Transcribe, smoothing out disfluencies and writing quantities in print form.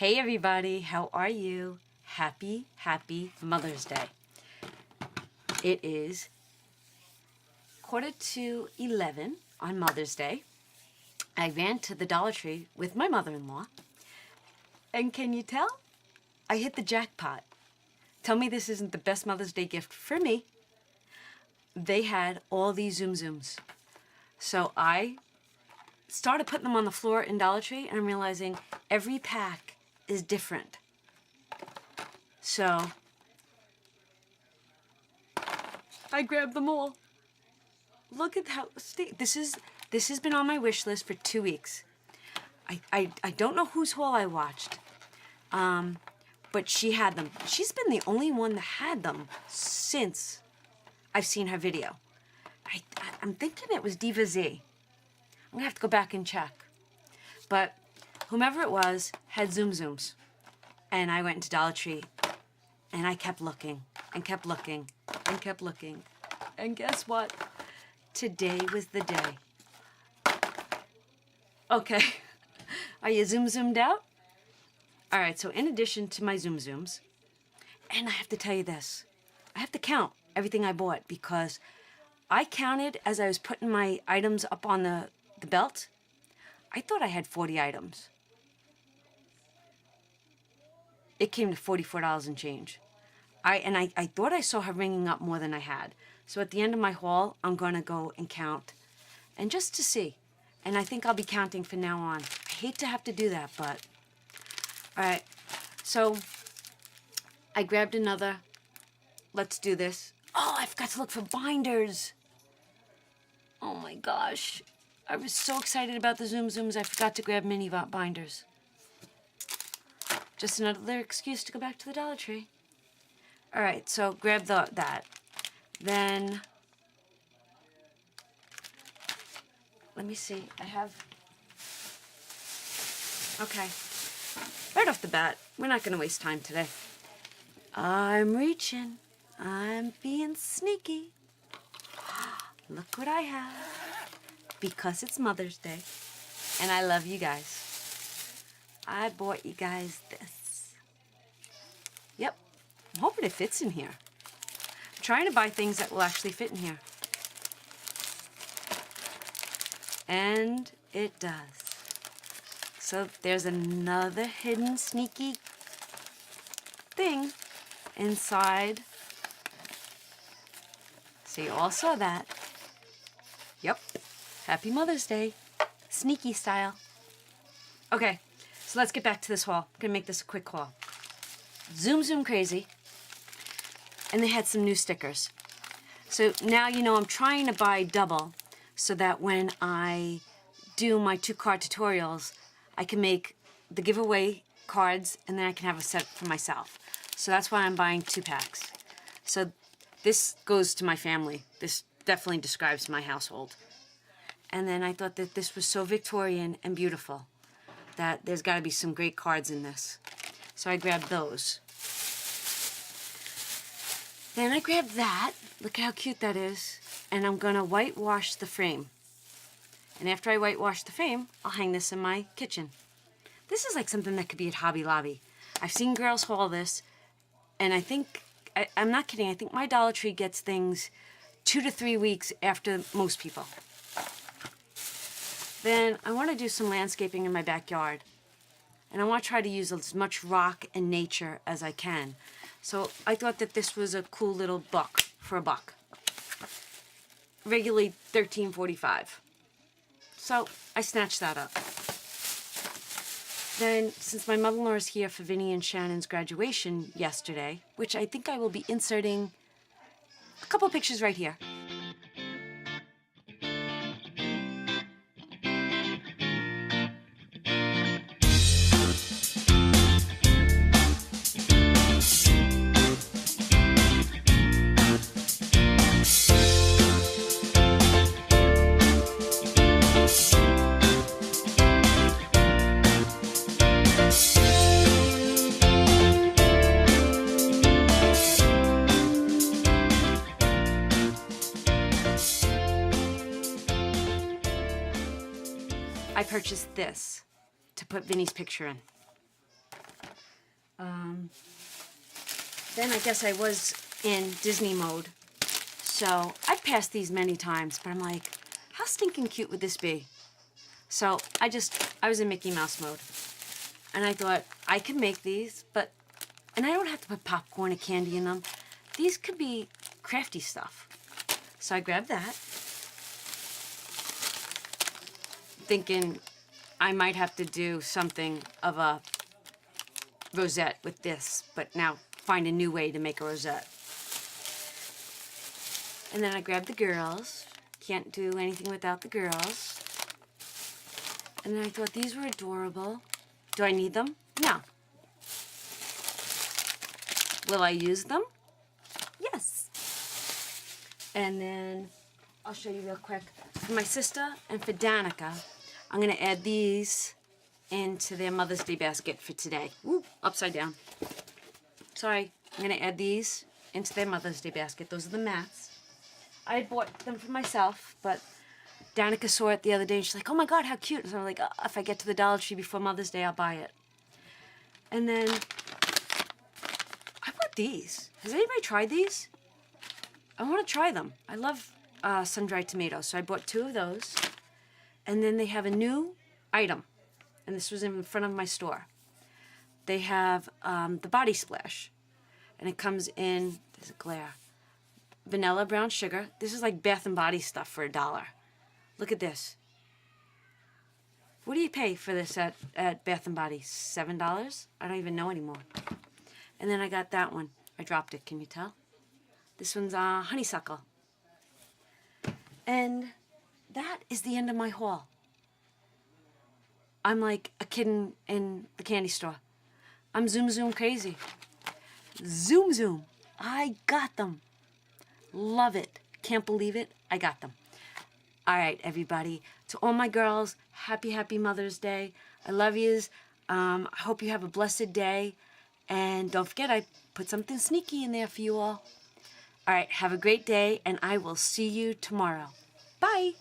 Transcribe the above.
Hey everybody, how are you? Happy Mother's Day. It is 11:45 on Mother's Day. I ran to the Dollar Tree with my mother-in-law, and can you tell? I hit the jackpot. Tell me this isn't the best Mother's Day gift for me. They had all these Tsum Tsums. So I started putting them on the floor in Dollar Tree, and I'm realizing every pack is different. So I grabbed them all. Look at how this has been on my wish list for 2 weeks. I don't know whose haul I watched, but she had them. She's been the only one that had them since I've seen her video. I'm thinking it was Diva Z. I'm gonna have to go back and check. But whomever it was had Tsum Tsums. And I went into Dollar Tree and I kept looking and kept looking and kept looking. And guess what? Today was the day. Okay, are you Tsum Tsummed out? All right, so in addition to my Tsum Tsums, and I have to tell you this, I have to count everything I bought because I counted as I was putting my items up on the belt. I thought I had 40 items. It came to $44 and change. I thought I saw her ringing up more than I had. So at the end of my haul, I'm gonna go and count, and just to see. And I think I'll be counting from now on. I hate to have to do that, but all right. So I grabbed another. Let's do this. Oh, I forgot to look for binders. Oh my gosh. I was so excited about the Tsum Tsums, I forgot to grab mini binders. Just another excuse to go back to the Dollar Tree. All right, so grab that. Then, let me see, I have, okay. Right off the bat, we're not gonna waste time today. I'm reaching, I'm being sneaky. Look what I have. Because it's Mother's Day, and I love you guys. I bought you guys this. Yep, I'm hoping it fits in here. I'm trying to buy things that will actually fit in here. And it does. So there's another hidden sneaky thing inside. So you all saw that. Yep. Happy Mother's Day, sneaky style. Okay, so let's get back to this haul. I'm gonna make this a quick haul. Tsum Tsum crazy, and they had some new stickers. So now you know I'm trying to buy double so that when I do my 2-card tutorials, I can make the giveaway cards and then I can have a set for myself. So that's why I'm buying 2 packs. So this goes to my family. This definitely describes my household. And then I thought that this was so Victorian and beautiful that there's got to be some great cards in this. So I grabbed those. Then I grabbed that. Look how cute that is. And I'm going to whitewash the frame. And after I whitewash the frame, I'll hang this in my kitchen. This is like something that could be at Hobby Lobby. I've seen girls haul this, and I think, I'm not kidding, I think my Dollar Tree gets things 2 to 3 weeks after most people. Then I want to do some landscaping in my backyard. And I want to try to use as much rock and nature as I can. So I thought that this was a cool little book for $1. Regularly $13.45. So I snatched that up. Then, since my mother-in-law is here for Vinny and Shannon's graduation yesterday, which I think I will be inserting a couple pictures right here. I purchased this to put Vinny's picture in. Then I guess I was in Disney mode. So I've passed these many times, but I'm like, how stinking cute would this be? So I was in Mickey Mouse mode. And I thought, I can make these, and I don't have to put popcorn or candy in them. These could be crafty stuff. So I grabbed that, thinking I might have to do something of a rosette with this, but now find a new way to make a rosette. And then I grabbed the girls. Can't do anything without the girls. And then I thought these were adorable. Do I need them? No. Will I use them? Yes. And then I'll show you real quick. For my sister and for Danica, I'm going to add these into their Mother's Day basket for today. Ooh, upside down. Sorry. I'm going to add these into their Mother's Day basket. Those are the mats. I bought them for myself, but Danica saw it the other day and she's like, oh my God, how cute. So I'm like, if I get to the Dollar Tree before Mother's Day, I'll buy it. And then I bought these. Has anybody tried these? I want to try them. I love Sundried Tomatoes, so I bought 2 of those. And then they have a new item, and this was in front of my store. They have the Body Splash, and it comes in, there's a glare, vanilla brown sugar. This is like Bath and Body stuff for $1. Look at this. What do you pay for this at Bath and Body? $7? I don't even know anymore. And then I got that one. I dropped it, can you tell? This one's honeysuckle. And that is the end of my haul. I'm like a kid in the candy store. I'm zoom zoom crazy. Zoom zoom. I got them. Love it. Can't believe it. I got them. All right, everybody. To all my girls, happy Mother's Day. I love yous. I hope you have a blessed day. And don't forget, I put something sneaky in there for you all. All right, have a great day, and I will see you tomorrow. Bye.